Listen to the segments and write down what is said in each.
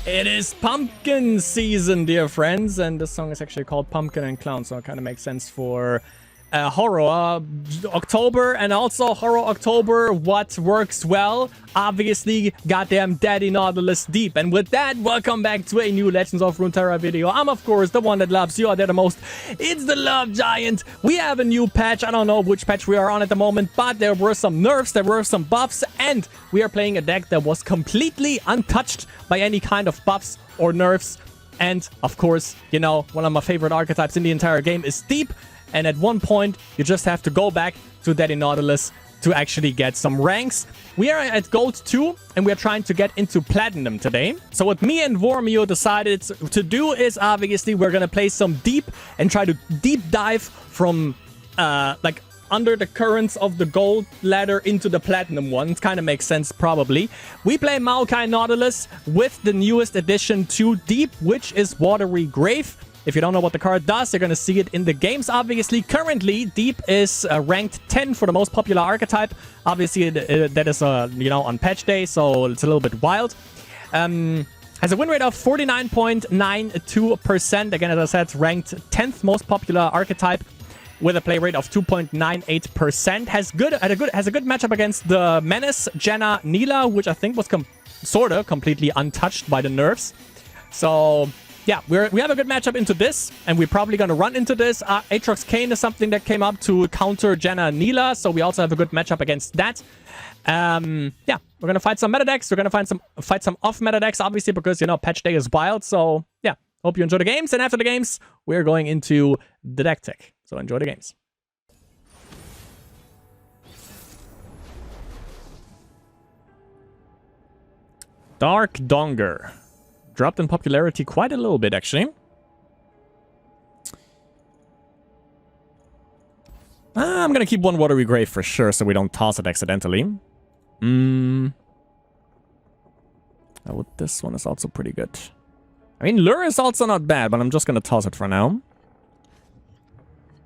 It is pumpkin season, dear friends, and this song is actually called Pumpkin and Clown, so it kind of makes sense for horror October, and also horror October. What works well? Obviously, goddamn Daddy Nautilus Deep. And with that, welcome back to a new Legends of Runeterra video. I'm, of course, the one that loves you out there the most. It's the Love Giant. We have a new patch. I don't know which patch we are on at the moment, but there were some nerfs, there were some buffs, and we are playing a deck that was completely untouched by any kind of buffs or nerfs. And, of course, you know, one of my favorite archetypes in the entire game is Deep. And at one point, you just have to go back to Daddy Nautilus to actually get some ranks. We are at Gold 2, and we are trying to get into Platinum today. So what me and Vormio decided to do is, obviously, we're going to play some Deep and try to deep dive from, like, under the currents of the Gold ladder into the Platinum one. It kind of makes sense, probably. We play Maokai Nautilus with the newest addition to Deep, which is Watery Grave. If you don't know what the card does, you're going to see it in the games, obviously. Currently, Deep is ranked 10 for the most popular archetype. Obviously, that is, you know, on patch day, so it's a little bit wild. Has a win rate of 49.92%. Again, as I said, ranked 10th most popular archetype with a play rate of 2.98%. Has a good matchup against the Menace Janna Neela, which I think was sort of completely untouched by the nerfs. So yeah, we have a good matchup into this, and we're probably going to run into this. Aatrox Kane is something that came up to counter Janna Neela, so we also have a good matchup against that. Yeah, we're going to fight some meta decks. We're going to fight some off-meta decks, obviously, because, you know, patch day is wild. So yeah, hope you enjoy the games, and after the games, we're going into the deck tech. So enjoy the games. Dark Donger. Dropped in popularity quite a little bit, actually. I'm gonna keep one Watery Grave for sure, so we don't toss it accidentally. Oh, this one is also pretty good. I mean, Lure is also not bad, but I'm just gonna toss it for now.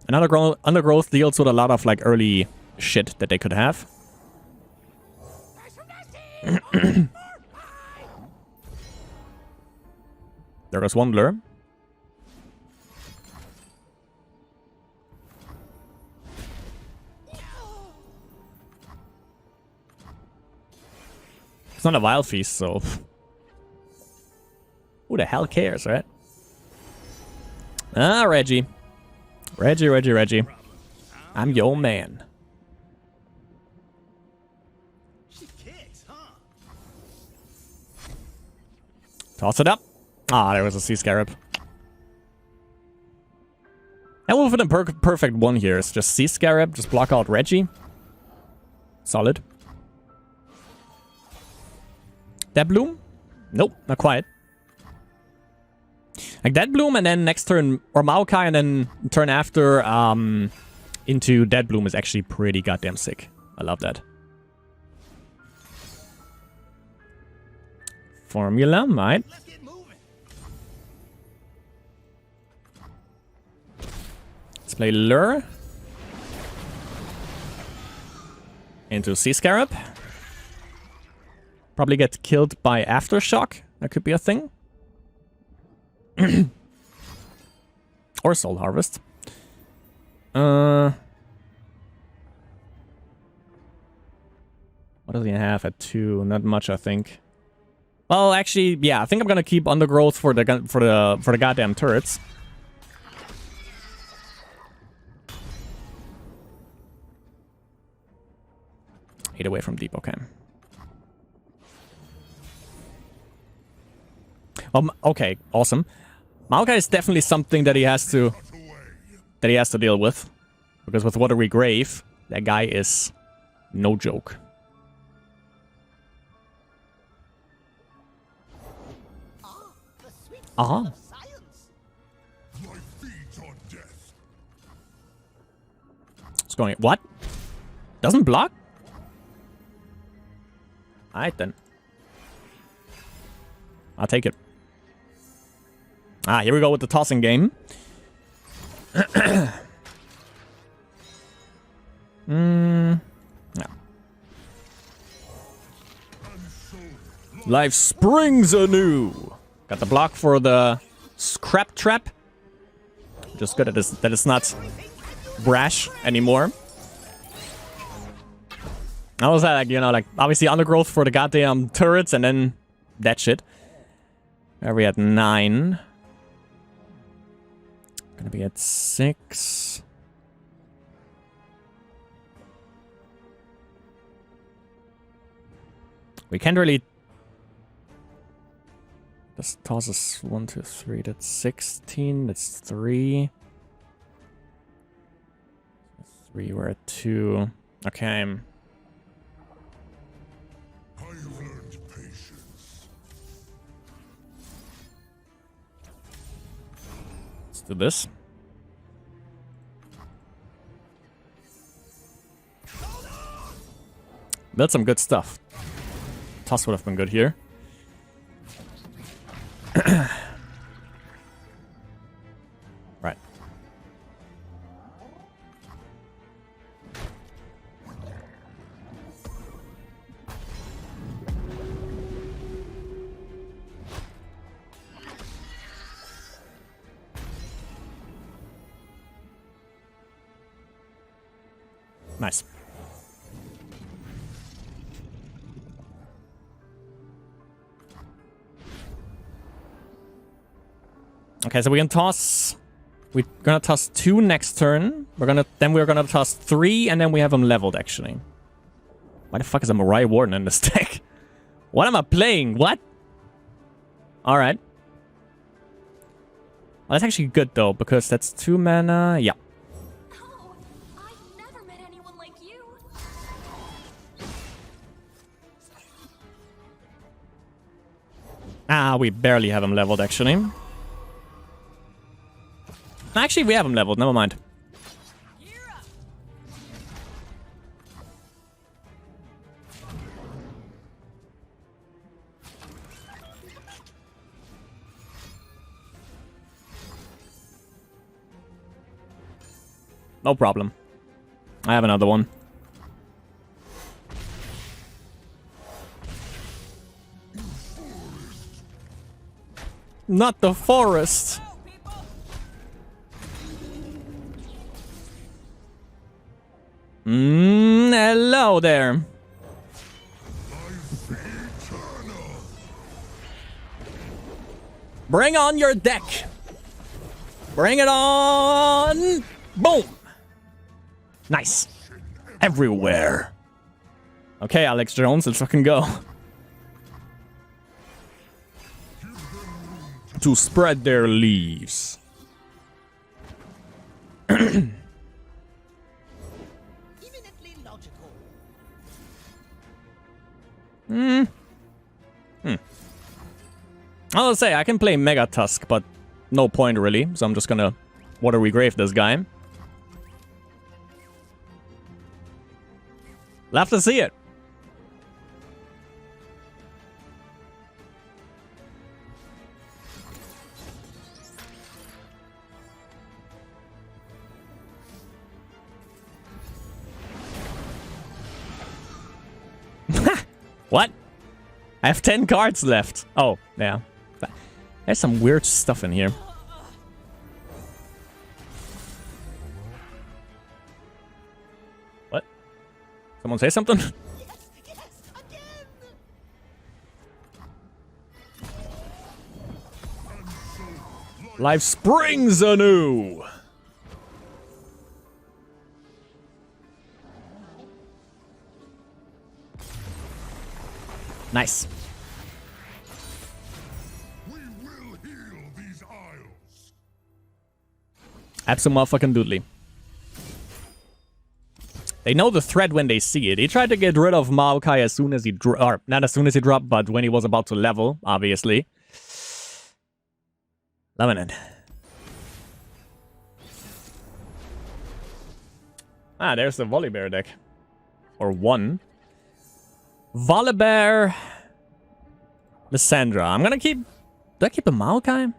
And Undergrowth deals with a lot of, like, early shit that they could have. There goes one Lure. It's not a Wild Feast, so who the hell cares, right? Ah, Reggie. Reggie. I'm your man. Toss it up. Ah, there was a Sea Scarab. And we'll fit a perfect one here. It's just Sea Scarab, just block out Reggie. Solid. That Bloom? Nope, not quite. Like that Bloom, and then next turn, or Maokai, and then turn after into Dead Bloom is actually pretty goddamn sick. I love that. Formula, right? Let's play Lure. Into Sea Scarab. Probably get killed by Aftershock. That could be a thing. Or Soul Harvest. What does he have at 2? Not much, I think. Well, actually, yeah, I think I'm gonna keep Undergrowth for the goddamn turrets. Hit away from Deep, okay. Okay, awesome. Maokai is definitely something that he has to deal with, because with Watery Grave, that guy is no joke. What's going on? What? Doesn't block? Alright then. I'll take it. Ah, here we go with the tossing game. Yeah. Life springs anew. Got the block for the scrap trap. Just good that it's not brash anymore. I was like, you know, like, obviously undergrowth for the goddamn turrets and then that shit. Are we at 9? Gonna be at 6. We can't really... This tosses 1, 2, 3. That's 16. That's 3. 3, we're at 2. Okay. Let's do this. Built some good stuff. Toss would have been good here. Right. Nice. Okay, so we can toss... We're gonna toss 2 next turn. We're gonna toss 3, and then we have them leveled, actually. Why the fuck is a Mariah Warden in this deck? What am I playing? What? Alright. Well, that's actually good, though, because that's 2 mana. Yeah. Oh, I've never met anyone like you. Ah, we barely have him leveled, actually. Actually, we have him leveled. Never mind. No problem. I have another one. Not the forest. Hello there. Bring on your deck. Bring it on. Boom. Nice. Everywhere. Okay, Alex Jones, let's fucking go. To spread their leaves. I'll say, I can play Mega Tusk, but no point really, so I'm just gonna Watery Grave this guy. Love to see it. What? I have 10 cards left. Oh, yeah. There's some weird stuff in here. What? Someone say something? Life springs anew. Nice. We will heal these isles. Abso-motherfucking-doodly. They know the threat when they see it. He tried to get rid of Maokai as soon as he or not as soon as he dropped, but when he was about to level, obviously. Loving it. Ah, there's the Volibear deck. Or one. Volibear. Lysandra. I'm gonna keep... Do I keep the Maokai?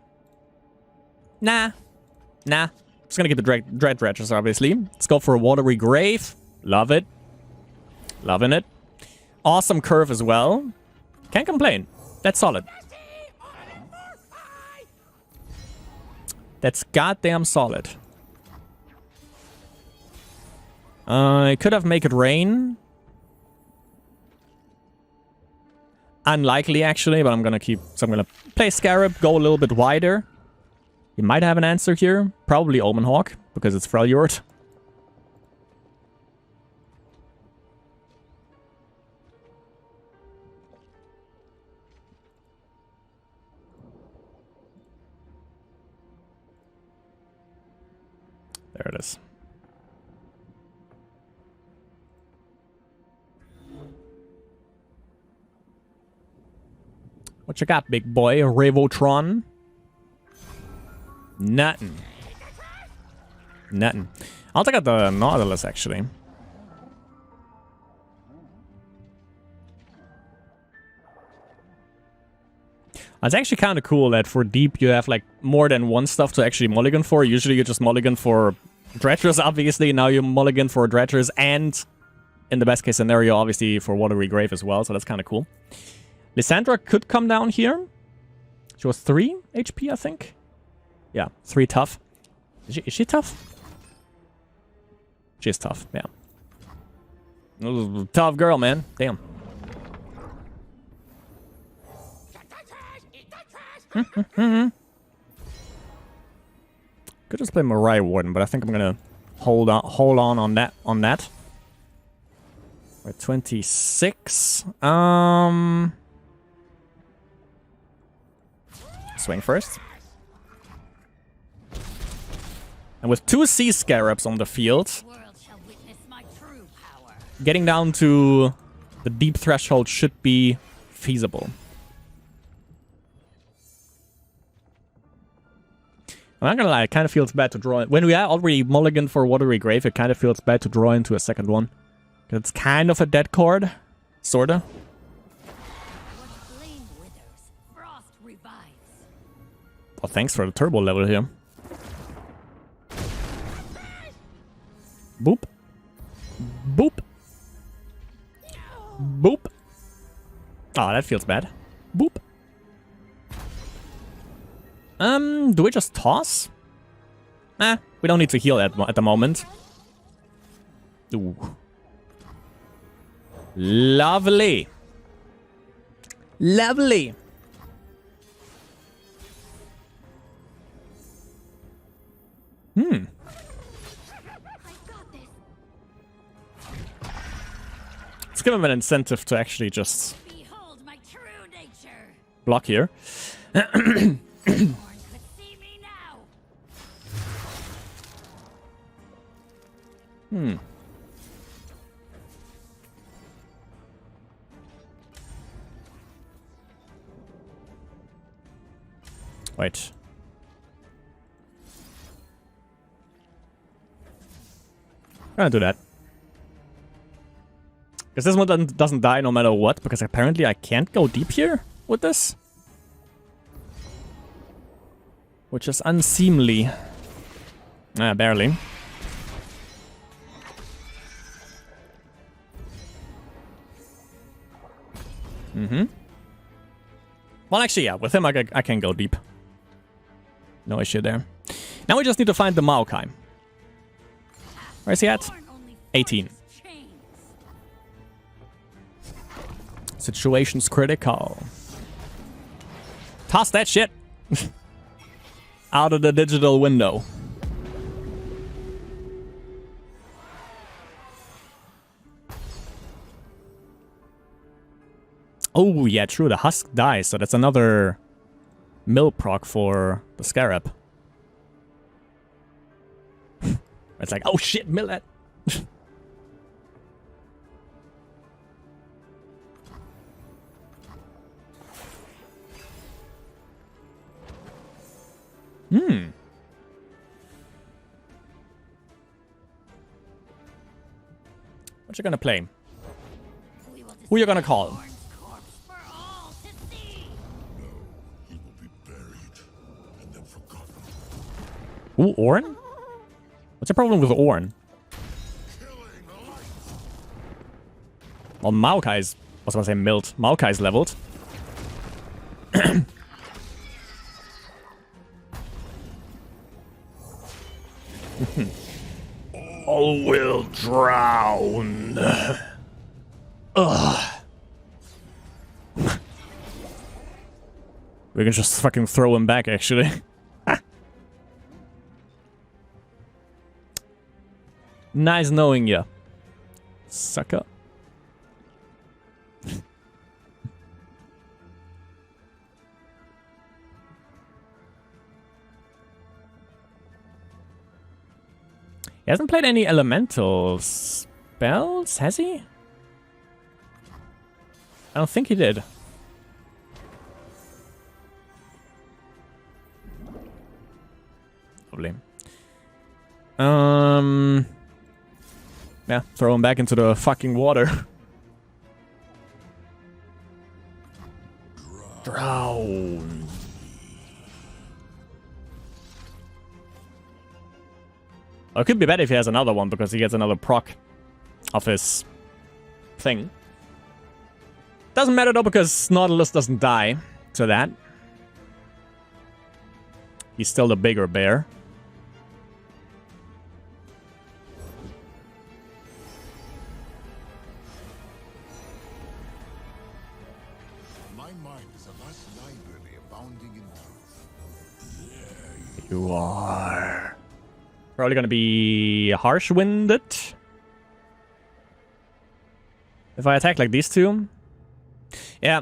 Nah. Nah. Just gonna keep the Dread Dredgers, obviously. Let's go for a Watery Grave. Love it. Loving it. Awesome curve as well. Can't complain. That's solid. That's goddamn solid. I could have make it rain. Unlikely, actually, but I'm gonna keep... So I'm gonna play Scarab, go a little bit wider. You might have an answer here. Probably Omen Hawk, because it's Freljord. There it is. What you got, big boy? Revotron? Nothing. Nothing. I'll take out the Nautilus, actually. It's actually kind of cool that for deep you have like more than one stuff to actually mulligan for. Usually you just mulligan for Dredgers, obviously. Now you mulligan for Dredgers and, in the best case scenario, obviously for Watery Grave as well. So that's kind of cool. Lysandra could come down here. She was 3 HP, I think. Yeah, 3 tough. Is she tough? She's tough, yeah. Tough girl, man. Damn. Could just play Mariah Warden, but I think I'm gonna hold on that. We're at 26. Swing first. And with 2 Sea Scarabs on the field, getting down to the deep threshold should be feasible. I'm not gonna lie, it kind of feels bad to draw it. When we are already mulligan for Watery Grave, it kind of feels bad to draw into a second one. It's kind of a dead card. Sorta. Well, thanks for the turbo level here. Boop. Boop. Boop. Oh, that feels bad. Boop. Do we just toss? Nah, we don't need to heal at the moment. Ooh. Lovely. Lovely. Let's give him an incentive to actually just block here. Wait. I'm gonna do that. Because this one doesn't die no matter what, because apparently I can't go deep here with this. Which is unseemly. Barely. Well, actually, yeah, with him I can go deep. No issue there. Now we just need to find the Maokai. Where's he at? 18. Situation's critical. Toss that shit out of the digital window. Oh, yeah, true. The husk dies, so that's another mill proc for the Scarab. It's like, oh shit, mill that. What you gonna play? Who you gonna call? Ooh, Ornn? What's the problem with Ornn? Well, Maokai's... I was about to say milled. Maokai's leveled. All will drown. Ugh. We can just fucking throw him back, actually. Nice knowing ya, sucker. He hasn't played any elemental spells, has he? I don't think he did. Lovely. Yeah, throw him back into the fucking water. Drown. Well, it could be better if he has another one, because he gets another proc of his thing. Doesn't matter though, because Nautilus doesn't die to that. He's still the bigger bear. My mind is a vast library abounding in truth. You are probably gonna be harsh winded if I attack like these two. Yeah,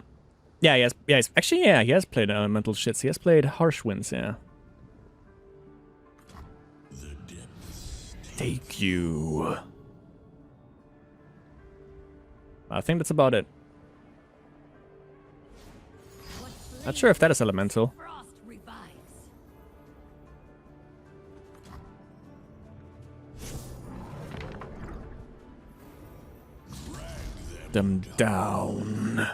actually, he has played elemental shits. He has played harsh winds. Yeah. Take you. I think that's about it. Not sure if that is elemental. Them down.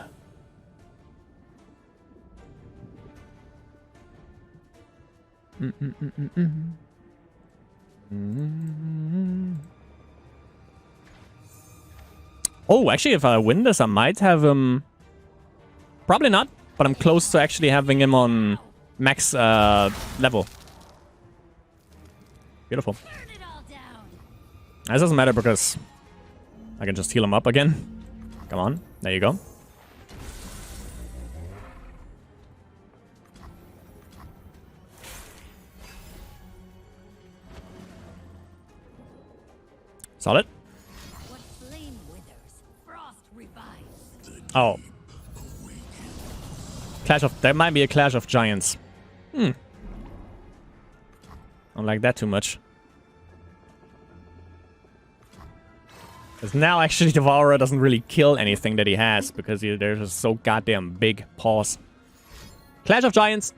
Oh, actually, if I win this, I might have him. Probably not, but I'm close to actually having him on max level. Beautiful. This doesn't matter because I can just heal him up again. Come on, there you go. Solid. Oh. Clash of... There might be a Clash of Giants. Don't like that too much. Because now actually Devourer doesn't really kill anything that he has, because they're just so goddamn big paws. Clash of Giants.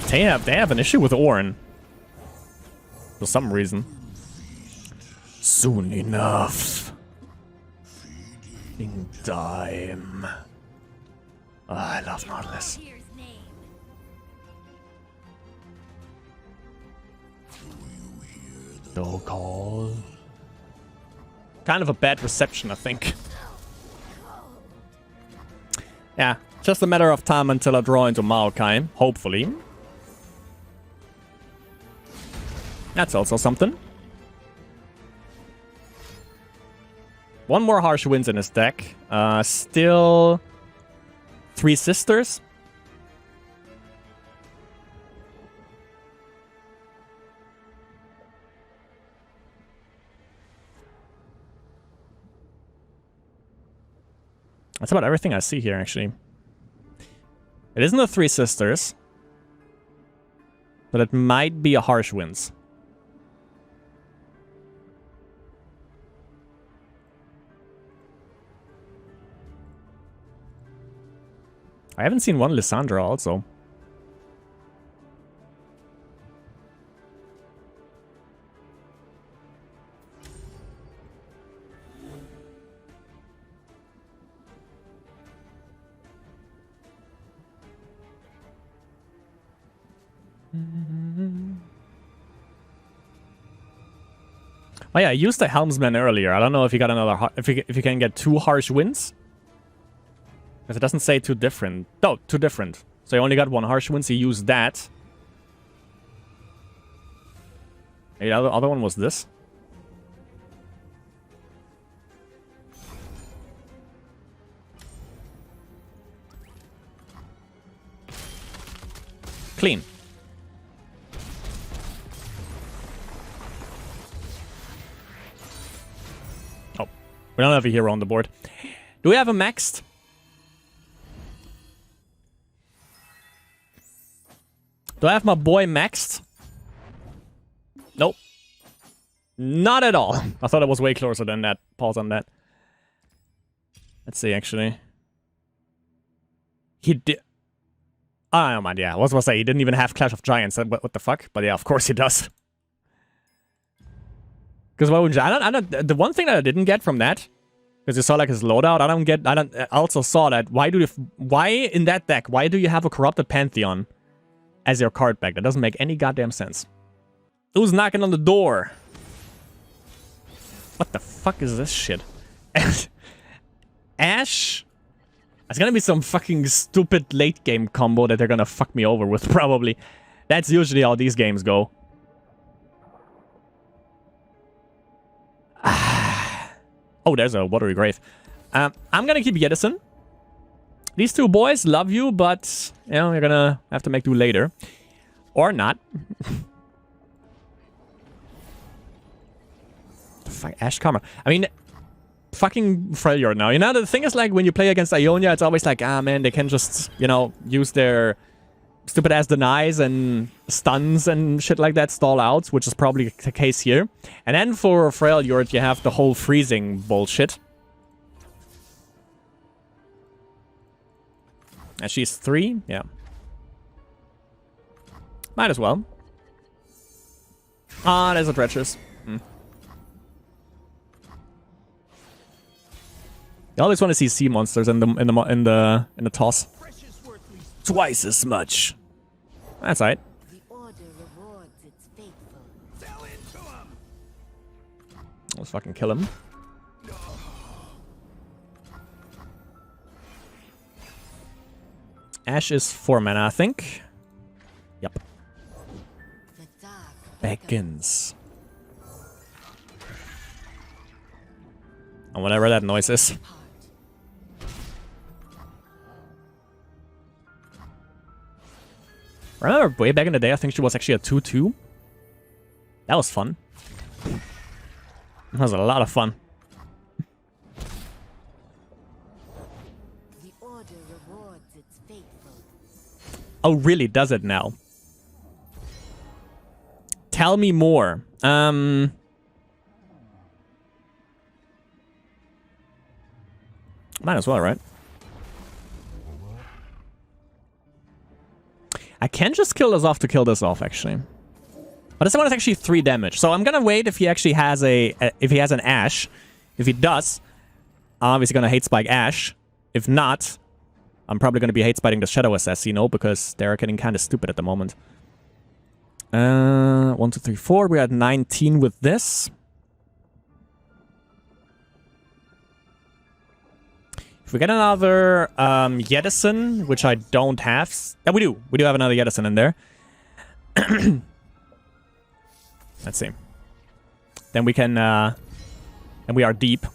They have an issue with Orin. For some reason. Soon enough. In time. Oh, I love Nautilus. Dog call. Kind of a bad reception, I think. Yeah, just a matter of time until I draw into Maokai, hopefully. That's also something. One more Harsh Winds in his deck. Still 3 Sisters. That's about everything I see here, actually. It isn't the 3 Sisters. But it might be a Harsh Winds. I haven't seen one Lissandra also. Oh yeah, I used the Helmsman earlier. I don't know if you got another... If you can get 2 harsh winds. Because it doesn't say 2 different. No, 2 different. So you only got 1 harsh wind, so you used that. Maybe the other one was this. Clean. Oh, we don't have a hero on the board. Do we have a maxed? Do I have my boy maxed? Nope. Not at all. I thought it was way closer than that. Pause on that. Let's see, actually. He did... Oh, never mind, yeah. I was going to say, he didn't even have Clash of Giants. What the fuck? But yeah, of course he does. Because why would you... I don't... The one thing that I didn't get from that, because you saw like his loadout, I also saw that. Why in that deck, why do you have a Corrupted Pantheon as your card back? That doesn't make any goddamn sense. Who's knocking on the door? What the fuck is this shit? Ash? It's gonna be some fucking stupid late game combo that they're gonna fuck me over with, probably. That's usually how these games go. Oh, there's a Watery Grave. I'm gonna keep Yedison. These 2 boys love you, but, you know, you're gonna have to make do later. Or not. Fuck, Ash Karma. I mean... Fucking Freljord now. You know, the thing is, like, when you play against Ionia, it's always like, ah, man, they can just, you know, use their stupid-ass denies and stuns and shit like that, stall out, which is probably the case here. And then for Freljord, you have the whole freezing bullshit. And she's 3? Yeah. Might as well. Ah, there's a Dredges. I always want to see sea monsters in the toss. Twice as much. That's right. Let's fucking kill him. Ash is 4 mana, I think. Yep. Beckons. And whatever that noise is. Remember way back in the day, I think she was actually a 2-2. That was fun. That was a lot of fun. The order rewards its faithful. Oh, really? Does it now? Tell me more. Might as well, right? I can just kill this off to kill this off, actually. But this one is actually 3 damage. So I'm gonna wait if he actually has if he has an Ash. If he does, I'm obviously gonna hate spike Ash. If not, I'm probably gonna be hate spiking the Shadow Assassino because they're getting kind of stupid at the moment. 1, 2, 3, 4. We're at 19 with this. If we get another Yedison, which I don't have... Yeah, we do. We do have another Yedison in there. Let's see. Then we can... and we are deep.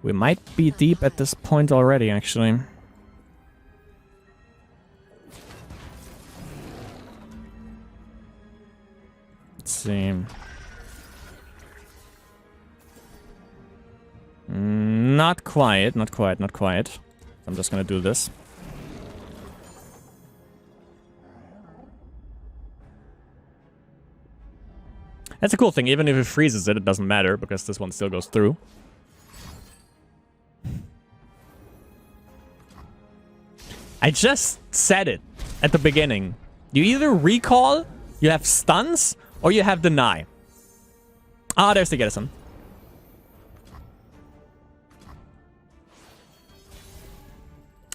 We might be deep at this point already, actually. Let's see. Not quite, not quite, not quite. I'm just gonna do this. That's a cool thing. Even if it freezes it, it doesn't matter because this one still goes through. I just said it at the beginning. You either recall, you have stuns, or you have deny. Ah, there's the Gedison.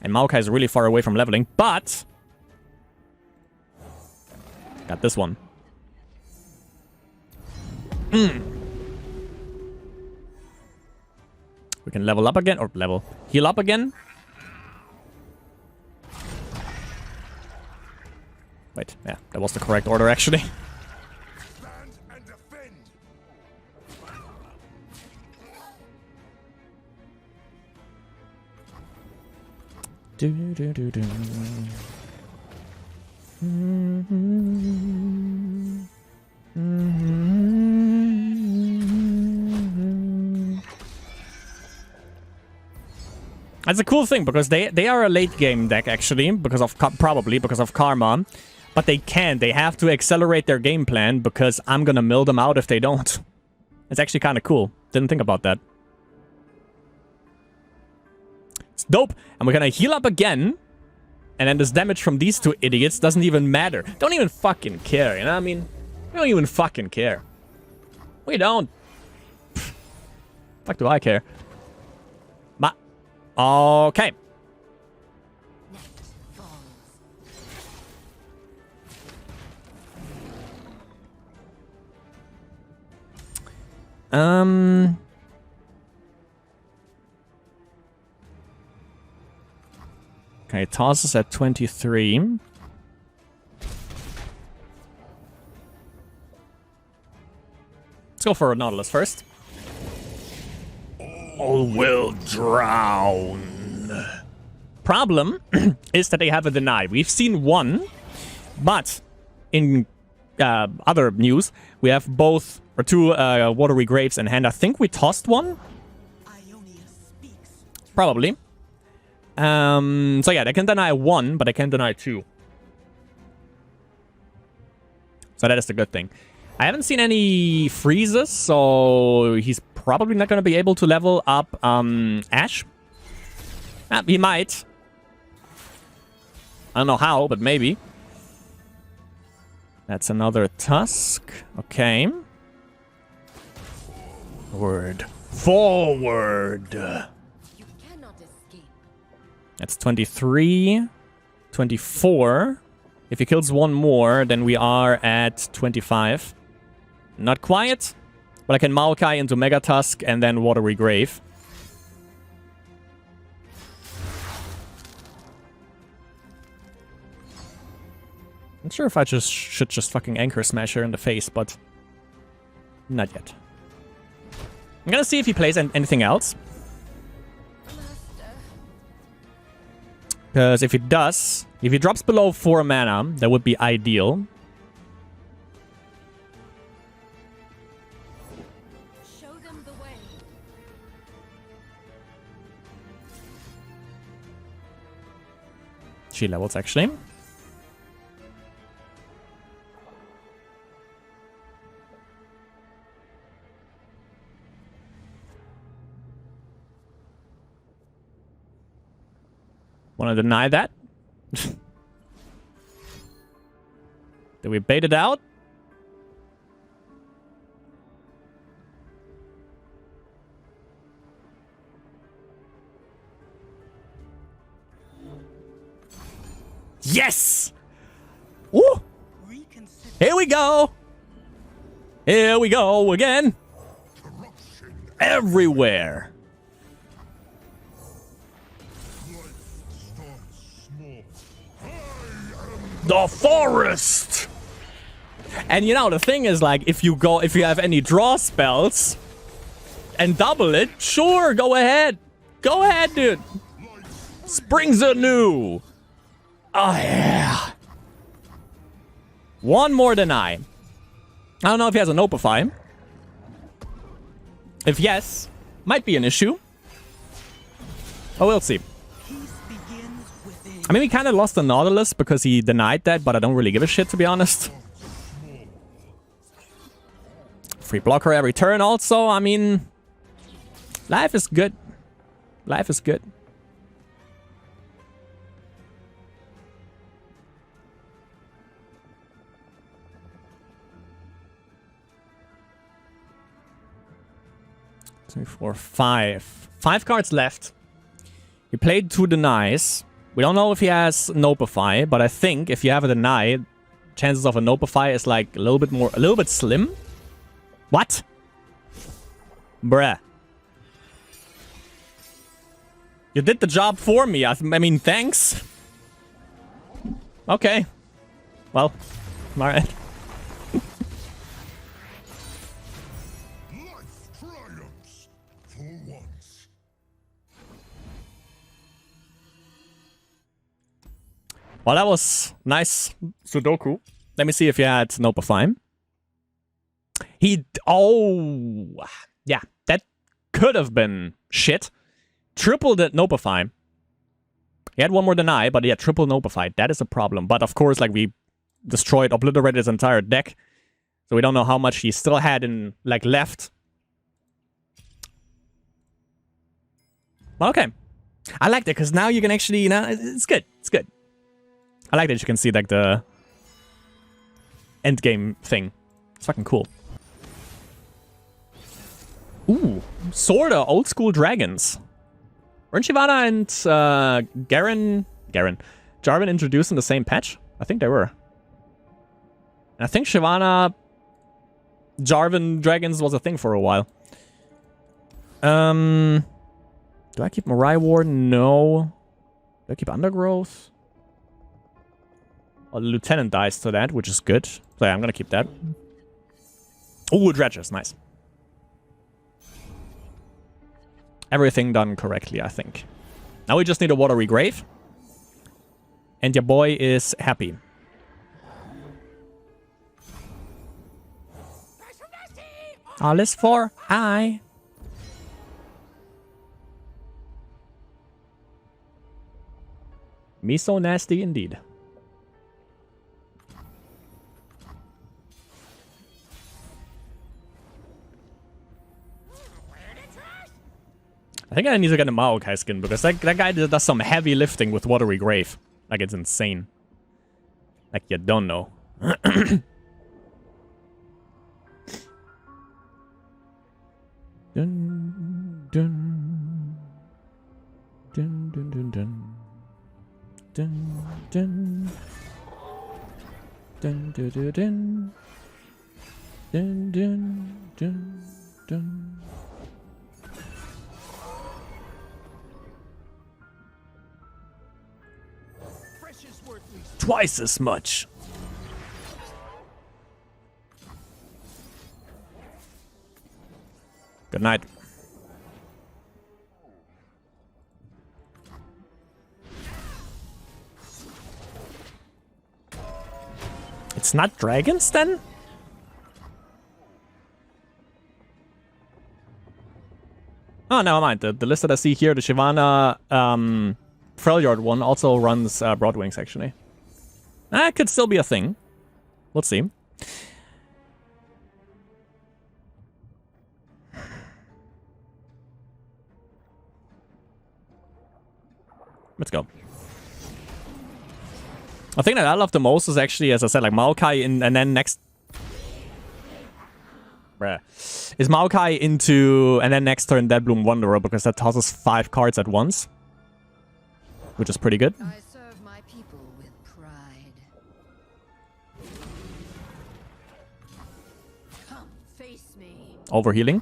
And Maokai is really far away from leveling, but... got this one. We can level up again, or heal up again. Wait, yeah, that was the correct order, actually. Stand and defend. That's a cool thing, because they are a late game deck, actually, because of probably because of Karma. But they can't. They have to accelerate their game plan, because I'm gonna mill them out if they don't. It's actually kind of cool. Didn't think about that. It's dope. And we're gonna heal up again. And then this damage from these two idiots doesn't even matter. Don't even fucking care, you know what I mean? We don't even fucking care. We don't. Fuck do I care? Okay. Okay, toss us at 23. Let's go for a Nautilus first. All will drown. Problem is that they have a deny. We've seen one, but in other news, we have both or two Watery Graves in hand. I think we tossed one. Probably. So yeah, they can deny one, but they can't deny two. So that is the good thing. I haven't seen any freezes, so he's probably not going to be able to level up Ash. He might. I don't know how, but maybe. That's another Tusk. Okay. Forward. You cannot escape. That's 23. 24. If he kills one more, then we are at 25. Not quite. But I can Maokai into Mega Tusk and then Watery Grave. Not sure if I should just fucking Anchor Smash her in the face, but not yet. I'm gonna see if he plays anything else. Because if he does, if he drops below 4 mana, that would be ideal. Show them the way. She levels, actually. Want to deny that? Did we bait it out? Yes! Woo! Here we go! Here we go again! Everywhere! The forest! And you know, the thing is, like, if you have any draw spells and double it, sure, go ahead. Go ahead, dude. Springs anew. Oh, yeah. One more deny. I don't know if he has an Opify. If yes, might be an issue. Oh, we'll see. I mean, we kind of lost the Nautilus because he denied that, but I don't really give a shit, to be honest. Free blocker every turn also. I mean, life is good. Life is good. Three, four, five. 5 cards left. He played 2 denies. We don't know if he has Notify, but I think if you have a Deny, chances of a Notify is like a little bit slim. What? Bruh. You did the job for me. I mean, thanks. Okay. Well, alright. Life triumphs for once. Well, that was nice Sudoku. Let me see if he had Notify. Oh, yeah, that could have been shit. Triple the Notify. He had one more Deny, but he had triple Notify. That is a problem. But of course, like, we obliterated his entire deck. So we don't know how much he still had in, like, left. Well, okay. I like that, because now you can actually, you know, it's good. It's good. I like that you can see, like, the endgame thing. It's fucking cool. Ooh, sorta old school dragons. Weren't Shyvana and Jarvan introduced in the same patch? I think they were. And I think Shyvana Jarvan dragons was a thing for a while. Do I keep Mirai Ward? No. Do I keep Undergrowth? Oh, the Lieutenant dies to that, which is good. So yeah, I'm gonna keep that. Ooh, Dredges, nice. Everything done correctly, I think. Now we just need a Watery Grave. And your boy is happy. All is for I. Me so nasty indeed. I think I need to get a Maokai skin, because that guy does some heavy lifting with Watery Grave. Like, it's insane. Like, you don't know. Dun, dun. Dun, dun, dun, dun. Dun, dun. Dun, dun, dun, dun. Dun, dun, dun, dun. Twice as much. Good night. It's not dragons then? Oh, never mind. The list that I see here, the Shyvana Freljord one also runs Broadwings actually. That could still be a thing. Let's see. Let's go. I think that I love the most is actually, as I said, like Maokai and then next... Bruh. Is Maokai into, and then next turn Deadbloom Wanderer, because that tosses 5 cards at once. Which is pretty good. I serve my people with pride. Come, face me. Overhealing.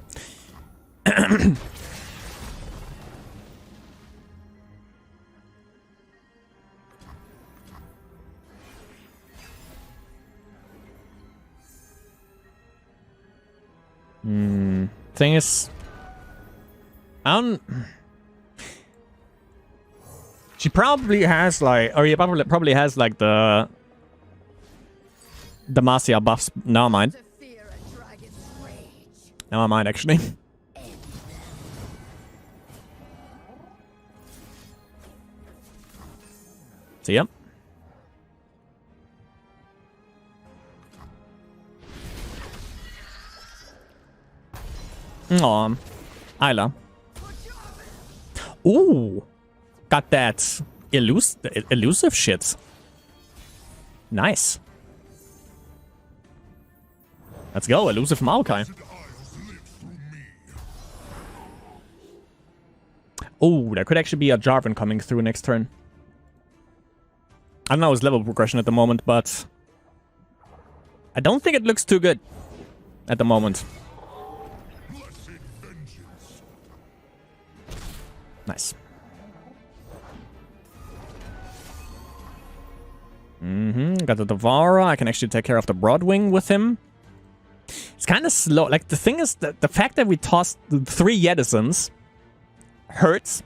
Thing is, she probably has like, or he probably has like the Demacia buffs. Never mind. Never mind, actually. See ya. Aw, Isla. Ooh, got that elusive shit. Nice. Let's go, elusive Maokai. Oh, there could actually be a Jarvan coming through next turn. I don't know his level progression at the moment, but I don't think it looks too good at the moment. Nice. Got the Devourer. I can actually take care of the Broadwing with him. It's kind of slow. Like, the thing is that the fact that we tossed 3 Yedisons hurts.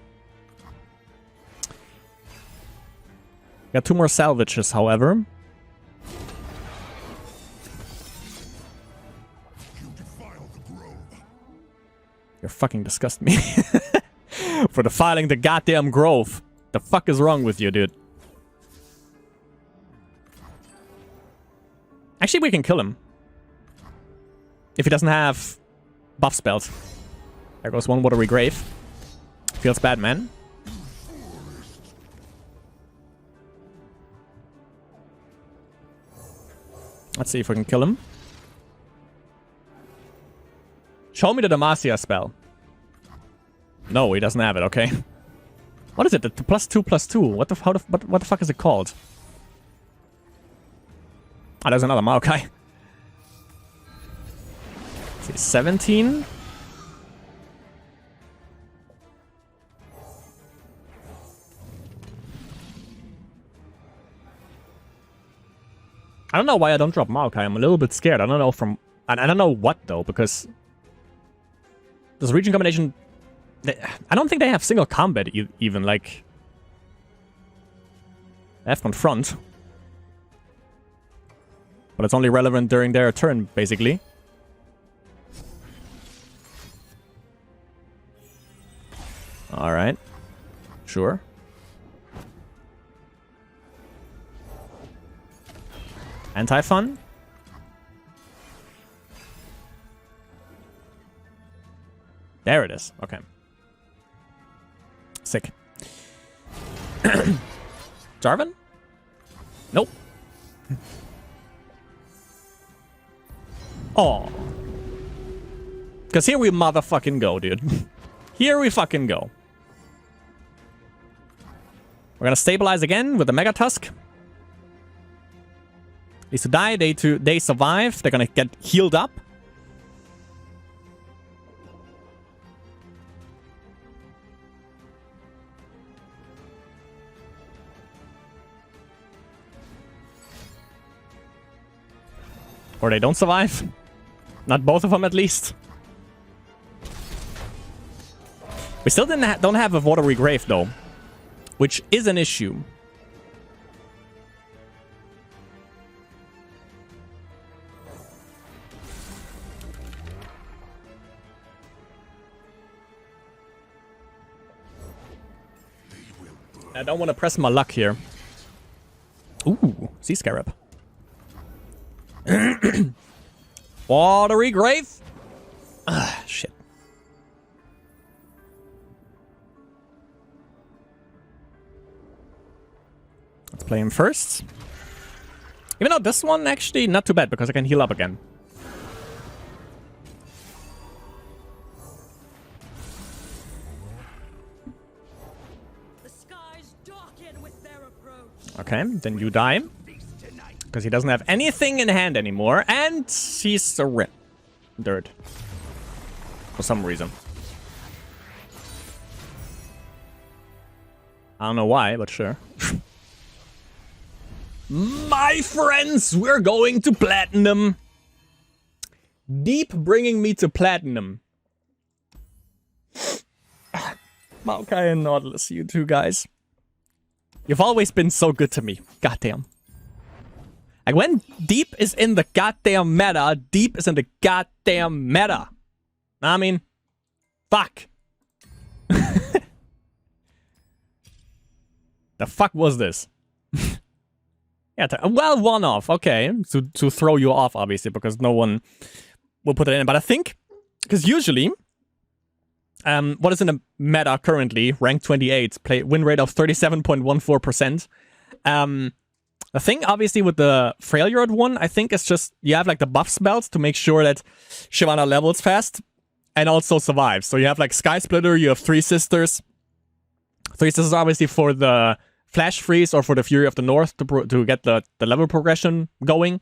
Got 2 more salvages, however. You're fucking disgust me. For defiling the goddamn grove. The fuck is wrong with you, dude? Actually, we can kill him. If he doesn't have buff spells. There goes 1 Watery Grave. Feels bad, man. Let's see if we can kill him. Show me the Demacia spell. No, he doesn't have it, okay. What is it? The +2/+2. What the fuck is it called? Oh, there's another Maokai. Let's see, 17. I don't know why I don't drop Maokai. I'm a little bit scared. I don't know from... I don't know what, though, because... This region combination... I don't think they have single combat, even, like... They have confront. But it's only relevant during their turn, basically. Alright. Sure. Anti-fun? There it is. Okay. Sick. Jarvan? Nope. Oh. Because here we motherfucking go, dude. Here we fucking go. We're gonna stabilize again with the Mega Tusk. These two die, they survive. They're gonna get healed up. Or they don't survive. Not both of them, at least. We still don't have a Watery Grave, though. Which is an issue. I don't want to press my luck here. Ooh, Sea Scarab. Watery Grave? Ah, shit. Let's play him first. Even though this one actually not too bad because I can heal up again. The skies darken with their approach. Okay, then you die. Because he doesn't have anything in hand anymore. And he's surrendered. For some reason. I don't know why, but sure. My friends, we're going to platinum. Deep bringing me to platinum. Maokai and Nautilus, you two guys. You've always been so good to me. Goddamn. Like, when Deep is in the goddamn meta, Deep is in the goddamn meta. I mean, fuck. The fuck was this? Yeah, well, one off, okay. To throw you off, obviously, because no one will put it in. But I think, because usually, what is in the meta currently, rank 28, win rate of 37.14%. The thing, obviously, with the Freljord one, I think it's just, you have, like, the buff spells to make sure that Shyvana levels fast and also survives. So you have, like, Sky Splitter, you have 3 Sisters. 3 Sisters, obviously, for the Flash Freeze or for the Fury of the North to get the level progression going.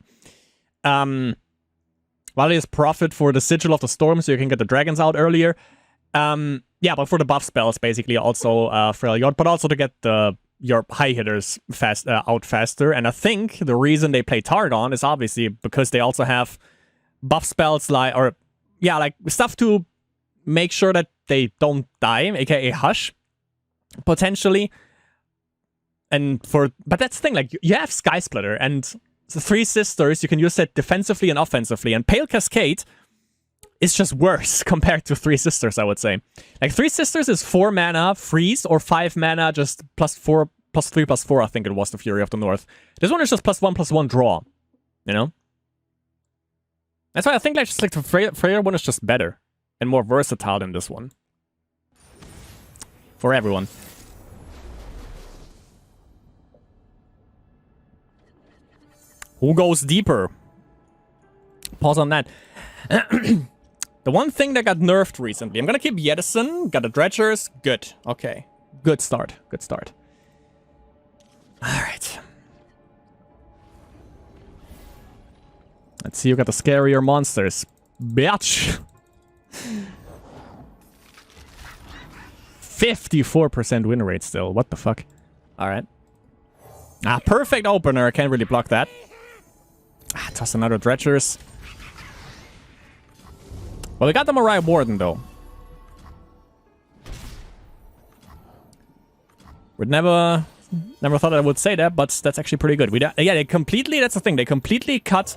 Valiant's Prophet for the Sigil of the Storm, so you can get the dragons out earlier. Yeah, but for the buff spells, basically, also Frail Yacht, but also to get your high hitters out faster. And I think the reason they play Targon is obviously because they also have buff spells like stuff to make sure that they don't die, aka Hush, potentially. But that's the thing, like, you have Sky Splitter, and the Three Sisters, you can use it defensively and offensively, and Pale Cascade is just worse compared to Three Sisters, I would say. Like, Three Sisters is 4 mana freeze, or 5 mana just +4, +3, +4, I think it was, the Fury of the North. This one is just +1/+1 draw, you know? That's why I think, like, just like the Freyr one is just better and more versatile than this one. For everyone. Who goes deeper? Pause on that. The one thing that got nerfed recently. I'm gonna keep Yedison. Got the Dredgers. Good. Okay. Good start. Good start. Alright. Let's see who got the scarier monsters. Bitch! 54% win rate still. What the fuck? Alright. Perfect opener. Can't really block that. Toss another Dredgers. Well, we got the Mariah Warden, though. Would never thought I would say that, but that's actually pretty good. They completely, that's the thing, they completely cut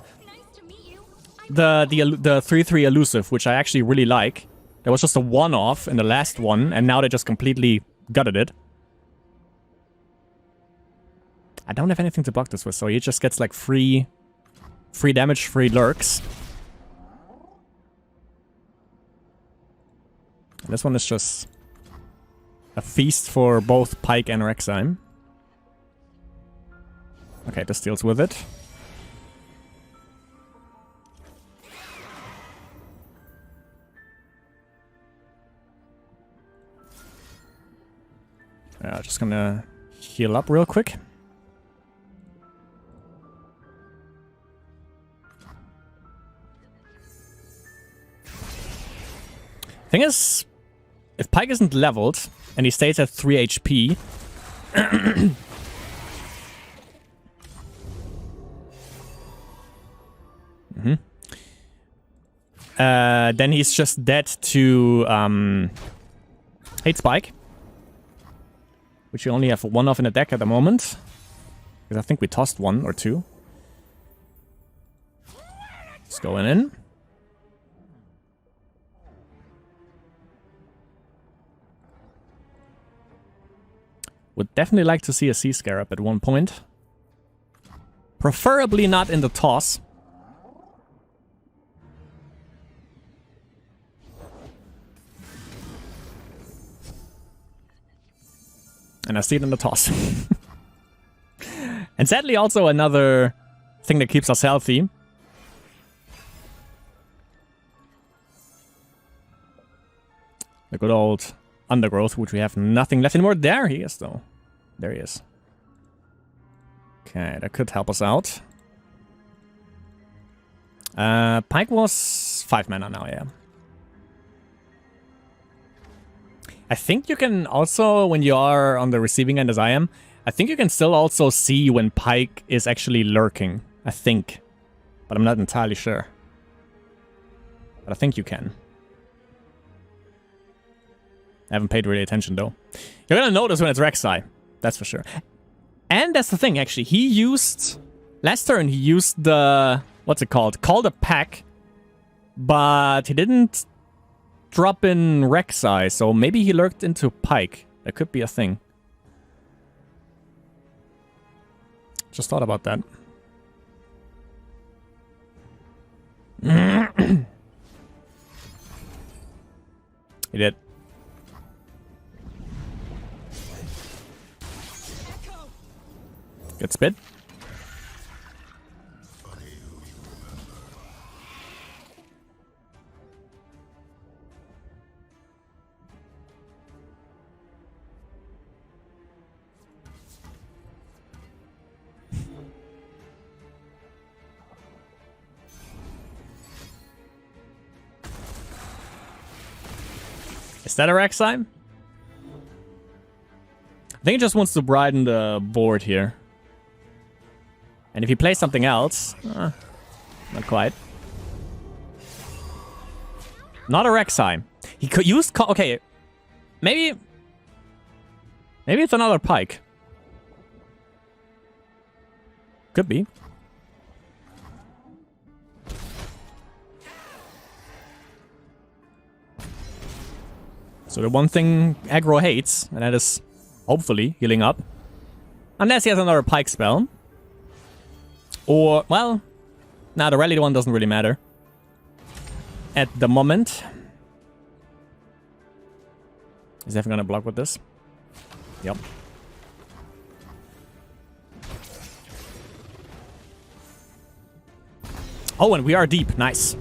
the 3/3 elusive, which I actually really like. There was just a one-off in the last one, and now they just completely gutted it. I don't have anything to block this with, so he just gets like free damage, free lurks. And this one is just a feast for both Pike and Rek'Sai. Okay, this deals with it. Just gonna heal up real quick. Thing is, if Pike isn't leveled and he stays at 3 HP, then he's just dead to Hate Spike, which we only have one of in the deck at the moment, because I think we tossed 1 or 2. Just going in. Would definitely like to see a Sea Scarab at one point. Preferably not in the toss. And I see it in the toss. And sadly also another thing that keeps us healthy. The good old Undergrowth, which we have nothing left anymore. There he is, though. There he is. Okay, that could help us out. Pike was 5 mana now, yeah. I think you can also, when you are on the receiving end as I am, I think you can still also see when Pike is actually lurking. I think. But I'm not entirely sure. But I think you can. I haven't paid really attention, though. You're gonna notice when it's Rek'Sai. That's for sure. And that's the thing, actually. He used... Last turn, he used the... What's it called? Called a pack. But he didn't drop in Rek'Sai, so maybe he lurked into Pike. That could be a thing. Just thought about that. He did. Good spit. Is that a Rek'Sai? I think he just wants to brighten the board here. And if he plays something else... not quite. Not a Rek'Sai. He could use... Okay. Maybe it's another Pike. Could be. So the one thing aggro hates, and that is hopefully healing up. Unless he has another Pike spell. Or, well... Nah, the rallied one doesn't really matter. At the moment. Is definitely gonna block with this. Yep. Oh, and we are deep. Nice.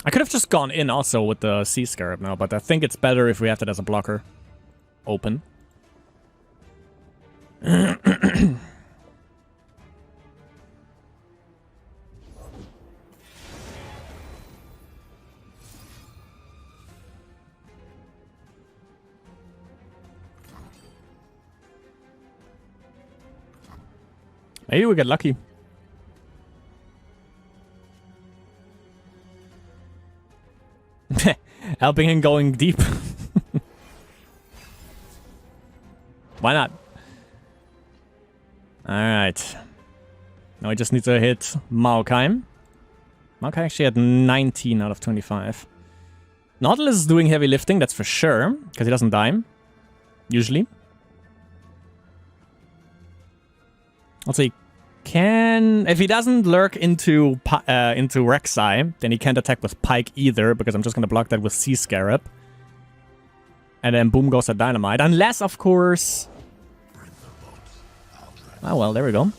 I could have just gone in also with the Sea Scarab now, but I think it's better if we have that as a blocker. Open. Maybe we get lucky. Helping him going deep. Why not? Alright. Now we just need to hit Maokai. Maokai actually had 19 out of 25. Nautilus is doing heavy lifting, that's for sure. Because he doesn't die. Usually. Also, he can... If he doesn't lurk into Rek'Sai, then he can't attack with Pike either, because I'm just going to block that with Sea Scarab. And then boom goes a Dynamite. Unless, of course... Oh, well, there we go.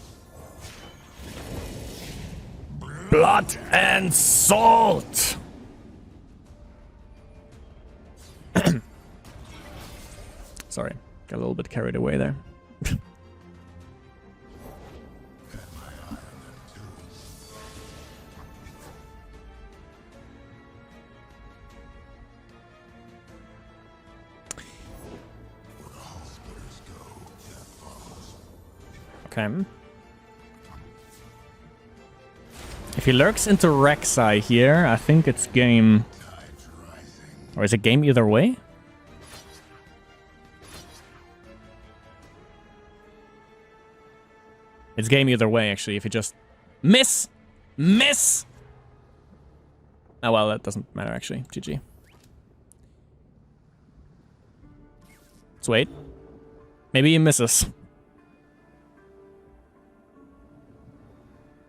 Blood and salt! Sorry, got a little bit carried away there. Okay. If he lurks into Rek'Sai here, I think it's game... Or is it game either way? It's game either way, actually, if you just... Miss! Miss! Oh, well, that doesn't matter, actually. GG. Let's wait. Maybe he misses.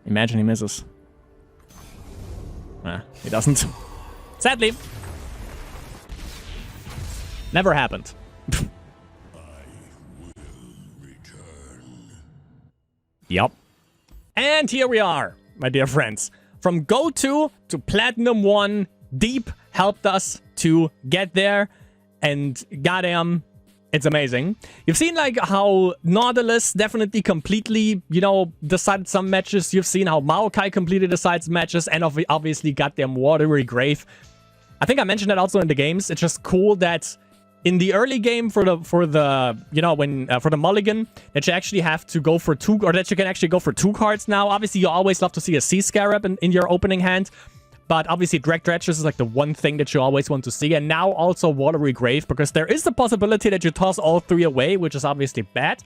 Imagine he misses. Nah, he doesn't. Sadly. Never happened. Yup. And here we are, my dear friends. From go-to to Platinum 1, Deep helped us to get there. And goddamn, it's amazing. You've seen like how Nautilus definitely completely, you know, decided some matches. You've seen how Maokai completely decides matches. And obviously goddamn Watery Grave. I think I mentioned that also in the games. It's just cool that in the early game for the you know, when for the mulligan, that you actually have to go for two, or that you can actually go for 2 cards now. Obviously, you always love to see a Sea Scarab in your opening hand, but obviously Drag Dredges is like the one thing that you always want to see, and now also Watery Grave, because there is the possibility that you toss all 3 away, which is obviously bad,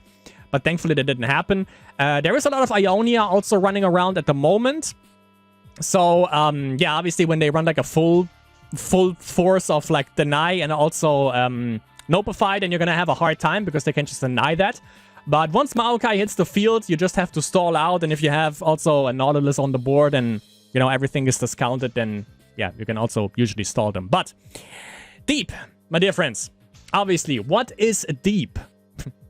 but thankfully that didn't happen. There is a lot of Ionia also running around at the moment, so yeah, obviously when they run like a full force of like deny and also Nopified, and you're gonna have a hard time because they can just deny that. But once Maokai hits the field, you just have to stall out, and if you have also a Nautilus on the board and, you know, everything is discounted, then yeah, you can also usually stall them. But Deep, my dear friends, obviously, what is Deep?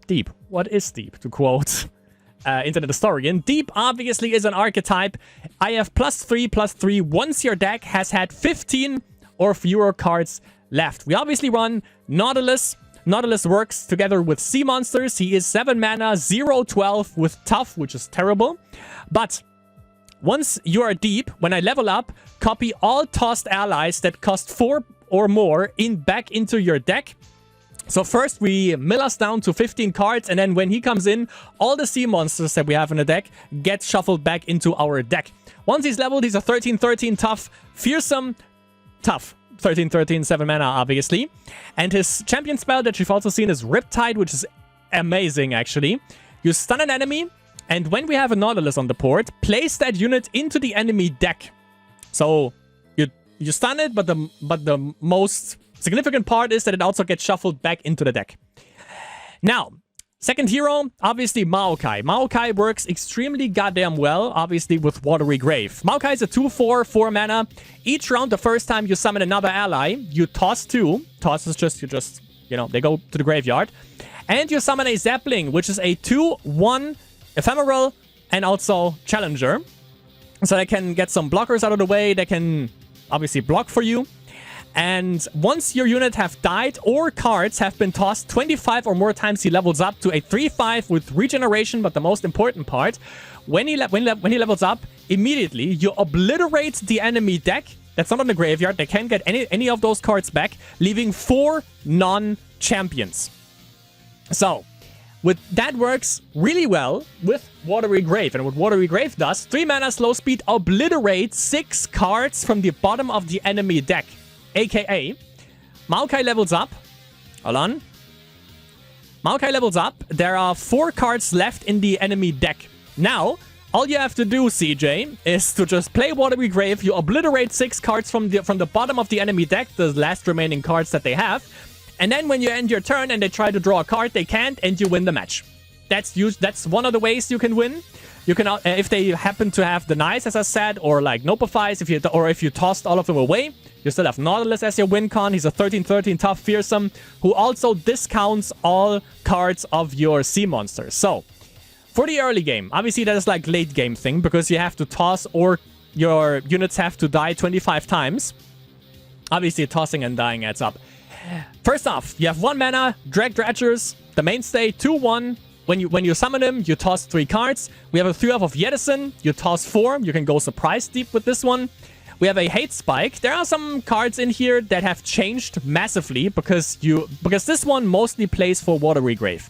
Deep, what is Deep, to quote Internet Historian? Deep obviously is an archetype. I have +3/+3 once your deck has had 15 or fewer cards left. We obviously run Nautilus. Nautilus works together with sea monsters. He is 7 mana, 0/12 with tough, which is terrible. But once you are deep, when I level up, copy all tossed allies that cost 4 or more back into your deck. So first we mill us down to 15 cards, and then when he comes in, all the sea monsters that we have in the deck get shuffled back into our deck. Once he's leveled, he's a 13-13 tough, fearsome, tough. 13-13, 7 mana, obviously. And his champion spell that you've also seen is Riptide, which is amazing, actually. You stun an enemy, and when we have a Nautilus on the board, place that unit into the enemy deck. So you stun it, but the most significant part is that it also gets shuffled back into the deck. Now, second hero, obviously Maokai. Maokai works extremely goddamn well, obviously, with Watery Grave. Maokai is a 2/4, 4 mana. Each round, the first time you summon another ally, you toss 2. Toss is just, you know, they go to the graveyard. And you summon a Zeppling, which is a 2/1 ephemeral and also challenger. So they can get some blockers out of the way. They can obviously block for you. And once your unit have died or cards have been tossed 25 or more times, he levels up to a 3/5 with regeneration. But the most important part, when he levels up, immediately you obliterate the enemy deck that's not on the graveyard. They can't get any of those cards back, leaving 4 non-champions. So that works really well with Watery Grave. And what Watery Grave does, 3 mana slow speed, obliterates 6 cards from the bottom of the enemy deck. AKA, Maokai levels up. Hold on. Maokai levels up. There are 4 cards left in the enemy deck. Now, all you have to do, CJ, is to just play Watery Grave. You obliterate 6 cards from the bottom of the enemy deck, the last remaining cards that they have. And then when you end your turn and they try to draw a card, they can't, and you win the match. That's one of the ways you can win. You can, if they happen to have Denies, as I said, or like Nopifies, if you tossed all of them away, you still have Nautilus as your win con. He's a 13-13 tough fearsome who also discounts all cards of your sea monsters. So, for the early game, obviously that is like late game thing because you have to toss or your units have to die 25 times. Obviously, tossing and dying adds up. First off, you have 1 mana, Drag Dredgers, the mainstay, 2/1. When you summon him, you toss 3 cards. We have a 3-off of Yedison. You toss 4. You can go surprise deep with this one. We have a Hate Spike. There are some cards in here that have changed massively because this one mostly plays for Watery Grave.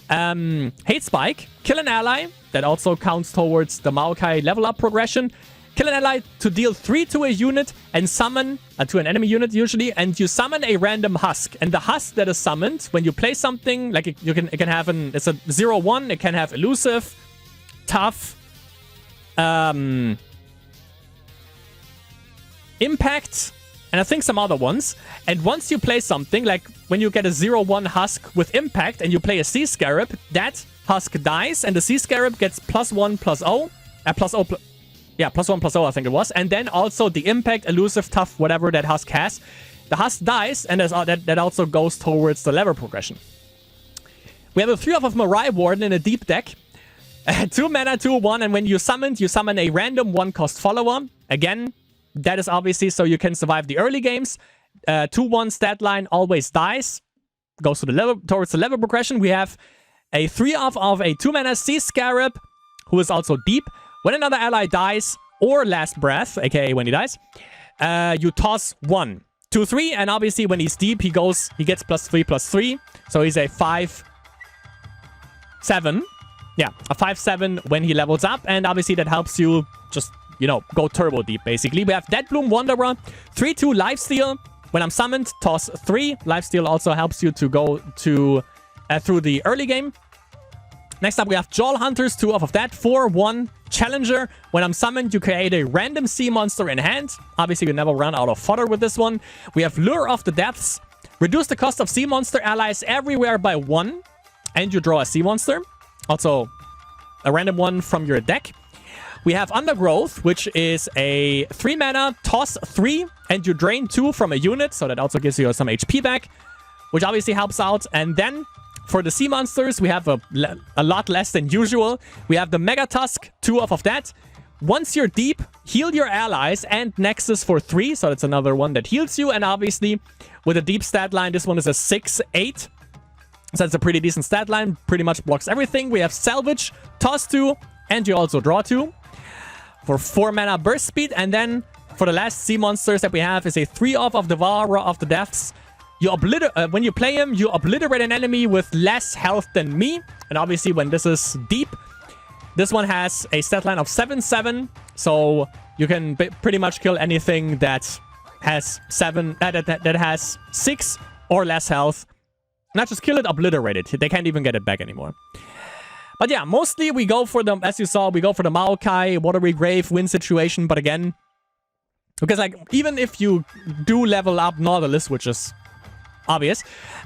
Hate Spike, kill an ally. That also counts towards the Maokai level up progression. Kill an ally to deal 3 to a unit and summon, to an enemy unit usually, and you summon a random husk. And the husk that is summoned, when you play something, like it can have it's a 0/1, it can have elusive, tough, impact, and I think some other ones. And once you play something, like when you get a 0/1 husk with impact and you play a Sea Scarab, that husk dies and the Sea Scarab gets +1/+0, yeah, +1/+0, I think it was. And then also the impact, elusive, tough, whatever that husk has. The husk dies, and that also goes towards the level progression. We have a 3-off of Mirai Warden in a deep deck. 2 mana, 2/1, and when you summon a random 1-cost follower. Again, that is obviously so you can survive the early games. 2/1 stat line always dies. Goes to towards the level progression. We have a 3-off of a 2 mana Sea Scarab, who is also deep. When another ally dies, or Last Breath, aka when he dies, you toss 1, 2, 3, and obviously when he's deep, he gets +3/+3, so he's a 5/7. Yeah, a 5/7 when he levels up, and obviously that helps you just, go turbo deep, basically. We have Deadbloom Wanderer, 3/2 Lifesteal. When I'm summoned, toss 3. Lifesteal also helps you to go through the early game. Next up, we have Jawl Hunters, 2 off of that. 4/1 Challenger. When I'm summoned, you create a random sea monster in hand. Obviously, you never run out of fodder with this one. We have Lure of the Depths. Reduce the cost of sea monster allies everywhere by 1. And you draw a sea monster. Also, a random one from your deck. We have Undergrowth, which is a 3 mana, toss 3, and you drain 2 from a unit. So that also gives you some HP back, which obviously helps out. And then for the sea monsters, we have a lot less than usual. We have the Mega Tusk, 2 off of that. Once you're deep, heal your allies and Nexus for 3. So that's another one that heals you. And obviously, with a deep stat line, this one is a 6/8. So that's a pretty decent stat line. Pretty much blocks everything. We have Salvage, toss 2, and you also draw 2. For 4 mana burst speed. And then for the last sea monsters that we have is a 3-off of Devourer of the Depths. You when you play him, you obliterate an enemy with less health than me. And obviously, when this is deep, this one has a stat line of 7/7. So you can pretty much kill anything that has 7, that has 6 or less health. Not just kill it, obliterate it. They can't even get it back anymore. But yeah, mostly we go for the, as you saw, we go for the Maokai, Watery Grave, win situation. But again, because like, even if you do level up Nautilus, which is obvious,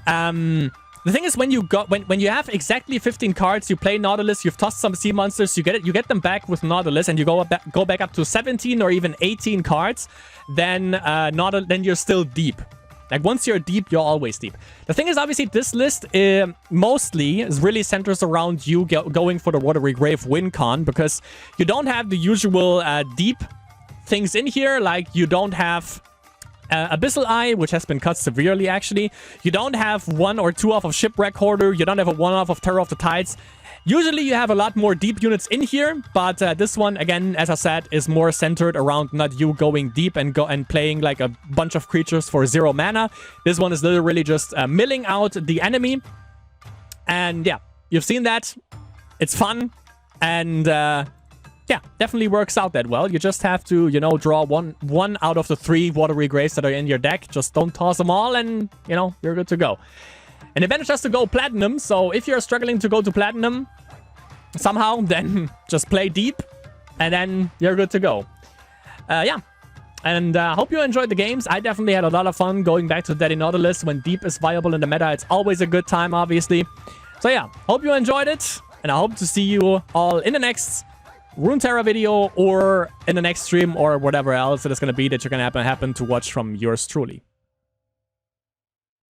the thing is, when you have exactly 15 cards, you play Nautilus, you've tossed some sea monsters, you get them back with Nautilus, and you go back up to 17 or even 18 cards, then then you're still deep. Like, once you're deep, you're always deep. The thing is, obviously, this list mostly is really centers around you going for the Watery Grave win con, because you don't have the usual deep things in here. Like, you don't have Abyssal Eye, which has been cut severely, actually. You don't have 1 or 2 off of Shipwreck Hoarder. You don't have a 1 off of Terror of the Tides. Usually you have a lot more deep units in here, but this one, again, as I said, is more centered around not you going deep and playing like a bunch of creatures for 0 mana. This one is literally just milling out the enemy. And yeah, you've seen that. It's fun. And yeah, definitely works out that well. You just have to, you know, draw one out of the 3 Watery Graves that are in your deck. Just don't toss them all and, you know, you're good to go. And advantage has to go Platinum, so if you're struggling to go to Platinum somehow, then just play deep, and then you're good to go. Yeah, and hope you enjoyed the games. I definitely had a lot of fun going back to Daddy Nautilus. When deep is viable in the meta, it's always a good time, obviously. So yeah, hope you enjoyed it, and I hope to see you all in the next Runeterra video, or in the next stream, or whatever else it is going to be that you're going to happen to watch from yours truly.